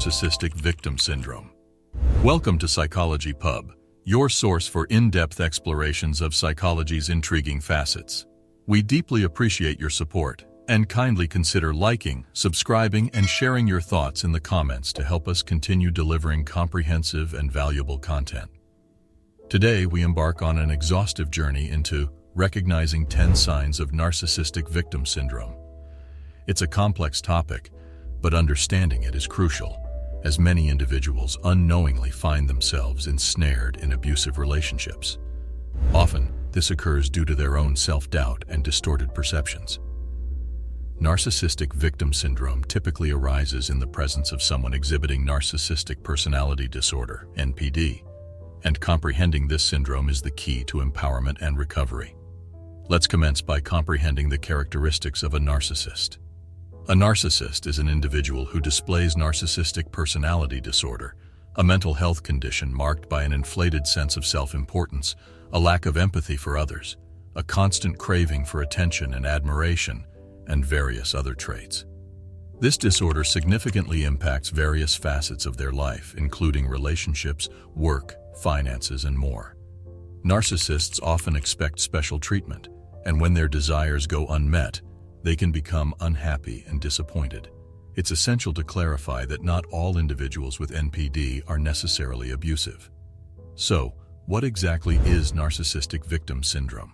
Narcissistic Victim Syndrome. Welcome to Psychology Pub, your source for in-depth explorations of psychology's intriguing facets. We deeply appreciate your support, and kindly consider liking, subscribing, and sharing your thoughts in the comments to help us continue delivering comprehensive and valuable content. Today, we embark on an exhaustive journey into recognizing 10 signs of narcissistic victim syndrome. It's a complex topic, but understanding it is crucial, as many individuals unknowingly find themselves ensnared in abusive relationships. Often, this occurs due to their own self-doubt and distorted perceptions. Narcissistic victim syndrome typically arises in the presence of someone exhibiting narcissistic personality disorder, NPD, and comprehending this syndrome is the key to empowerment and recovery. Let's commence by comprehending the characteristics of a narcissist. A narcissist is an individual who displays narcissistic personality disorder, a mental health condition marked by an inflated sense of self-importance, a lack of empathy for others, a constant craving for attention and admiration, and various other traits. This disorder significantly impacts various facets of their life, including relationships, work, finances, and more. Narcissists often expect special treatment, and when their desires go unmet, they can become unhappy and disappointed. It's essential to clarify that not all individuals with NPD are necessarily abusive. So, what exactly is narcissistic victim syndrome?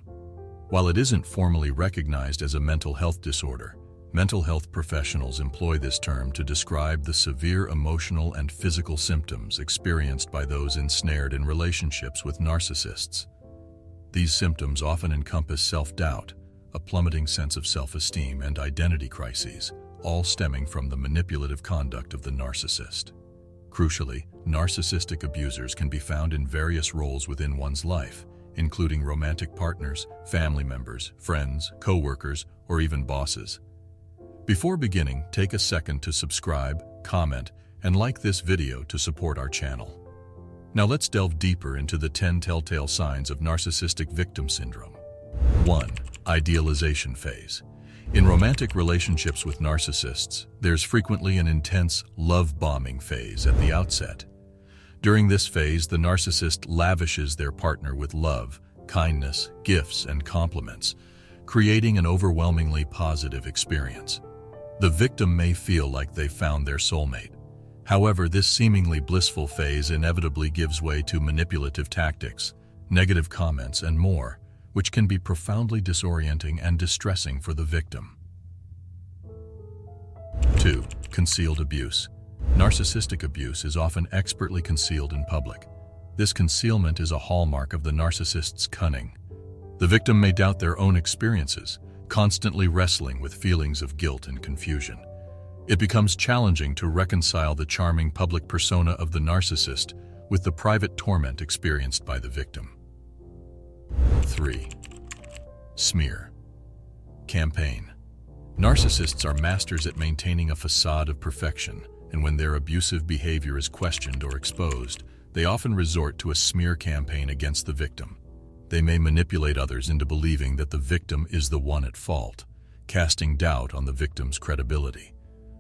While it isn't formally recognized as a mental health disorder, mental health professionals employ this term to describe the severe emotional and physical symptoms experienced by those ensnared in relationships with narcissists. These symptoms often encompass self-doubt, a plummeting sense of self-esteem, and identity crises, all stemming from the manipulative conduct of the narcissist. Crucially, narcissistic abusers can be found in various roles within one's life, including romantic partners, family members, friends, co-workers, or even bosses. Before beginning, take a second to subscribe, comment, and like this video to support our channel. Now let's delve deeper into the 10 telltale signs of narcissistic victim syndrome. 1. Idealization phase. In romantic relationships with narcissists, there's frequently an intense love-bombing phase at the outset. During this phase, the narcissist lavishes their partner with love, kindness, gifts, and compliments, creating an overwhelmingly positive experience. The victim may feel like they've found their soulmate. However, this seemingly blissful phase inevitably gives way to manipulative tactics, negative comments, and more, which can be profoundly disorienting and distressing for the victim. 2. Concealed abuse. Narcissistic abuse is often expertly concealed in public. This concealment is a hallmark of the narcissist's cunning. The victim may doubt their own experiences, constantly wrestling with feelings of guilt and confusion. It becomes challenging to reconcile the charming public persona of the narcissist with the private torment experienced by the victim. 3. Smear campaign. Narcissists are masters at maintaining a facade of perfection, and when their abusive behavior is questioned or exposed, they often resort to a smear campaign against the victim. They may manipulate others into believing that the victim is the one at fault, casting doubt on the victim's credibility.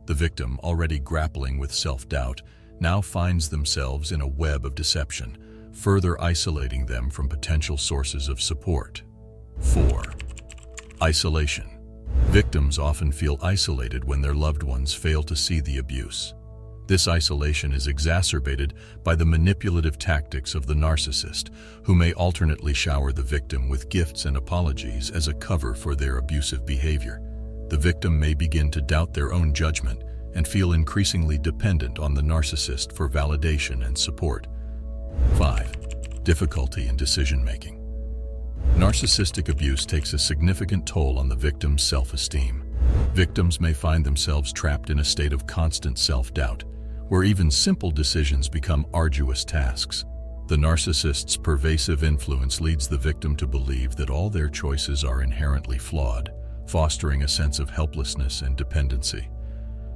The victim, already grappling with self-doubt, now finds themselves in a web of deception, further isolating them from potential sources of support. 4. Isolation. Victims often feel isolated when their loved ones fail to see the abuse. This isolation is exacerbated by the manipulative tactics of the narcissist, who may alternately shower the victim with gifts and apologies as a cover for their abusive behavior. The victim may begin to doubt their own judgment and feel increasingly dependent on the narcissist for validation and support. 5. Difficulty in decision-making. Narcissistic abuse takes a significant toll on the victim's self-esteem. Victims may find themselves trapped in a state of constant self-doubt, where even simple decisions become arduous tasks. The narcissist's pervasive influence leads the victim to believe that all their choices are inherently flawed, fostering a sense of helplessness and dependency.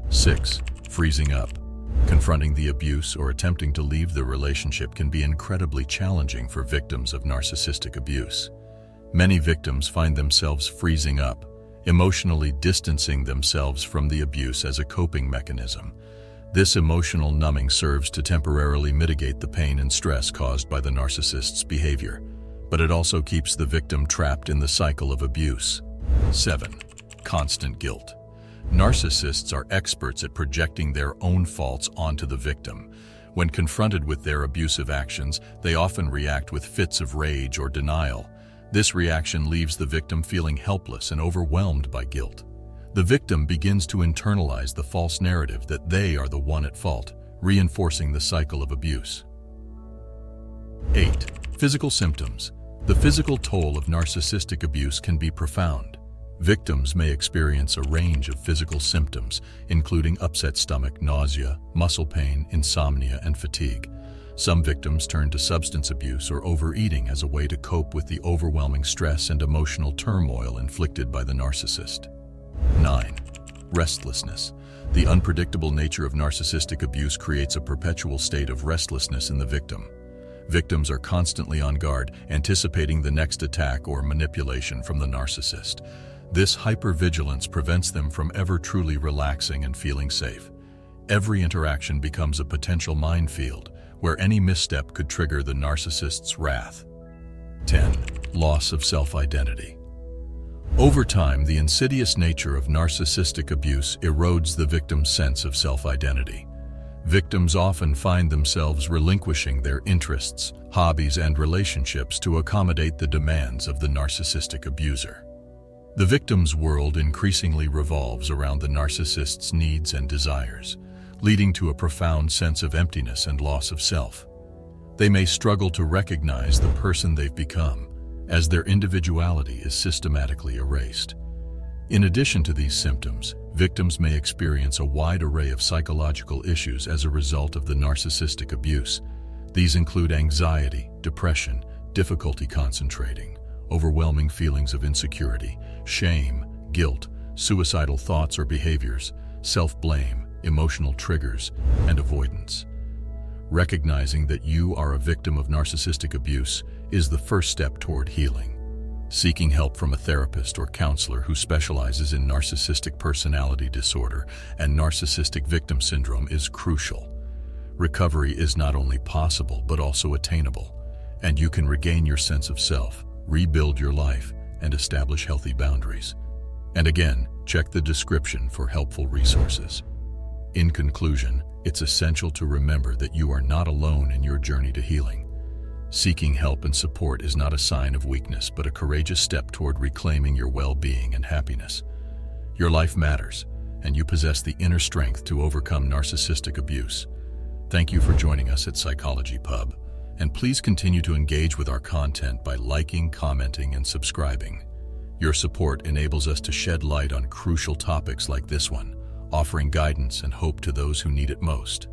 6. Freezing up. Confronting the abuse or attempting to leave the relationship can be incredibly challenging for victims of narcissistic abuse. Many victims find themselves freezing up, emotionally distancing themselves from the abuse as a coping mechanism. This emotional numbing serves to temporarily mitigate the pain and stress caused by the narcissist's behavior, but it also keeps the victim trapped in the cycle of abuse. 7. Constant guilt. Narcissists are experts at projecting their own faults onto the victim. When confronted with their abusive actions, they often react with fits of rage or denial. This reaction leaves the victim feeling helpless and overwhelmed by guilt. The victim begins to internalize the false narrative that they are the one at fault, reinforcing the cycle of abuse. 8. Physical symptoms. The physical toll of narcissistic abuse can be profound. Victims may experience a range of physical symptoms, including upset stomach, nausea, muscle pain, insomnia, and fatigue. Some victims turn to substance abuse or overeating as a way to cope with the overwhelming stress and emotional turmoil inflicted by the narcissist. 9. Restlessness. The unpredictable nature of narcissistic abuse creates a perpetual state of restlessness in the victim. Victims are constantly on guard, anticipating the next attack or manipulation from the narcissist. This hypervigilance prevents them from ever truly relaxing and feeling safe. Every interaction becomes a potential minefield, where any misstep could trigger the narcissist's wrath. 10. Loss of self-identity. Over time, the insidious nature of narcissistic abuse erodes the victim's sense of self-identity. Victims often find themselves relinquishing their interests, hobbies, and relationships to accommodate the demands of the narcissistic abuser. The victim's world increasingly revolves around the narcissist's needs and desires, leading to a profound sense of emptiness and loss of self. They may struggle to recognize the person they've become, as their individuality is systematically erased. In addition to these symptoms, victims may experience a wide array of psychological issues as a result of the narcissistic abuse. These include anxiety, depression, difficulty concentrating, overwhelming feelings of insecurity, shame, guilt, suicidal thoughts or behaviors, self-blame, emotional triggers, and avoidance. Recognizing that you are a victim of narcissistic abuse is the first step toward healing. Seeking help from a therapist or counselor who specializes in narcissistic personality disorder and narcissistic victim syndrome is crucial. Recovery is not only possible but also attainable, and you can regain your sense of self, rebuild your life, and establish healthy boundaries. And again, check the description for helpful resources. In conclusion, it's essential to remember that you are not alone in your journey to healing. Seeking help and support is not a sign of weakness, but a courageous step toward reclaiming your well-being and happiness. Your life matters, and you possess the inner strength to overcome narcissistic abuse. Thank you for joining us at Psychology Pub, and please continue to engage with our content by liking, commenting, and subscribing. Your support enables us to shed light on crucial topics like this one, offering guidance and hope to those who need it most.